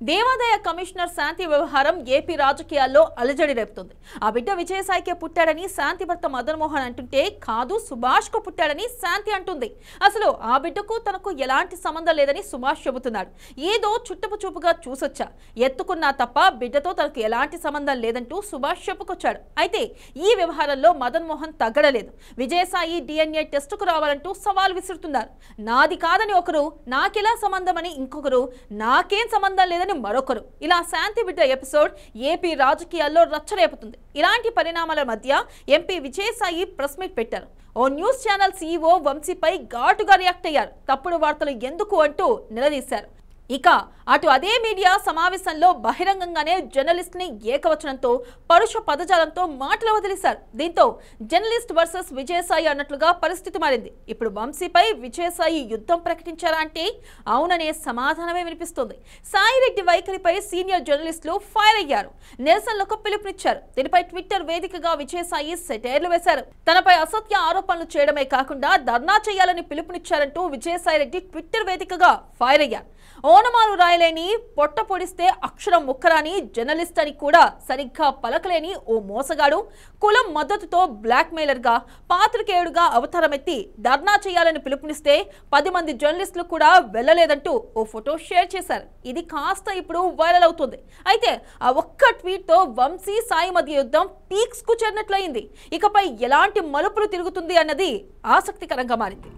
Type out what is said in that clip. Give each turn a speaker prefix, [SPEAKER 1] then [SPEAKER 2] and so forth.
[SPEAKER 1] దేవాదాయ కమిషనర్ శాంతి వ్యవహారం ఏపీ రాజకీయాల్లో అలజడి రేపుతుంది. ఆ బిడ్డ విజయసాయికే పుట్టాడని శాంతి భర్త మదన్ మోహన్ అంటుంటే, కాదు సుభాష్ కు పుట్టాడని శాంతి అంటుంది. అసలు ఆ బిడ్డకు తనకు ఎలాంటి సంబంధం లేదని సుభాష్ చెబుతున్నాడు. ఏదో చుట్టపు చూపుగా చూసొచ్చా, ఎత్తుకున్నా తప్ప బిడ్డతో తనకు ఎలాంటి సంబంధం లేదంటూ సుభాష్ చెప్పుకొచ్చాడు. అయితే ఈ వ్యవహారంలో మదన్ మోహన్ తగ్గడలేదు. విజయసాయి DNA టెస్టుకు రావాలంటూ సవాల్ విసురుతున్నారు. నాది కాదని ఒకరు, నాకెలా సంబంధమని ఇంకొకరు, నాకేం సంబంధం లేదని మరొకరు. ఇలా శాంతి బిడ్డ ఎపిసోడ్ ఏపీ రాజకీయాల్లో రచ్చరేపుతుంది. ఇలాంటి పరిణామాల మధ్య ఎంపీ విజయసాయి ప్రెస్ మీట్ పెట్టారు. ఓ న్యూస్ ఛానల్ CEO వంశీపై ఘాటుగా రియాక్ట్ అయ్యారు. తప్పుడు వార్తలు ఎందుకు అంటూ నిలదీశారు. ఇక అటు అదే మీడియా సమావేశంలో బహిరంగంగానే జర్నలిస్ట్ ని ఏకవచనంతో పరుష పదజాలంతో మాటలు వదిలేశారు. దీంతో జర్నలిస్ట్ వర్సెస్ విజయసాయి అన్నట్లుగా పరిస్థితి మారింది. ఇప్పుడు వంశీపై విజయసాయి యుద్ధం ప్రకటించారా అంటే అవుననే సమాధానమే వినిపిస్తుంది. సాయిరెడ్డి వైఖరిపై సీనియర్ జర్నలిస్టులు ఫైర్ అయ్యారు. నిరసనలకు పిలుపునిచ్చారు. దీనిపై ట్విట్టర్ వేదికగా విజయసాయి సెటైర్లు వేశారు. తనపై అసత్య ఆరోపణలు చేయడమే కాకుండా ధర్నా చేయాలని పిలుపునిచ్చారంటూ విజయసాయి రెడ్డి ట్విట్టర్ వేదికగా ఫైర్ అయ్యారు. ఓనమాలు రాయలేని, పొట్ట పొడిస్తే అక్షరం ముక్కరాని, జర్నలిస్ట్ అని కూడా సరిగ్గా పలకలేని ఓ మోసగాడు కులం మద్దతుతో బ్లాక్ మెయిలర్ గా, పాత్రికేయుడుగా అవతారమెత్తి ధర్నా చేయాలని పిలుపునిస్తే 10 మంది జర్నలిస్టులు కూడా వెళ్లలేదంటూ ఓ ఫోటో షేర్ చేశారు. ఇది కాస్త ఇప్పుడు వైరల్ అవుతుంది. అయితే ఆ ఒక్క ట్వీట్ తో వంశీ సాయి మధ్య యుద్ధం పీక్స్ కు చేరినట్లయింది. ఇకపై ఎలాంటి మలుపులు తిరుగుతుంది అన్నది ఆసక్తికరంగా మారింది.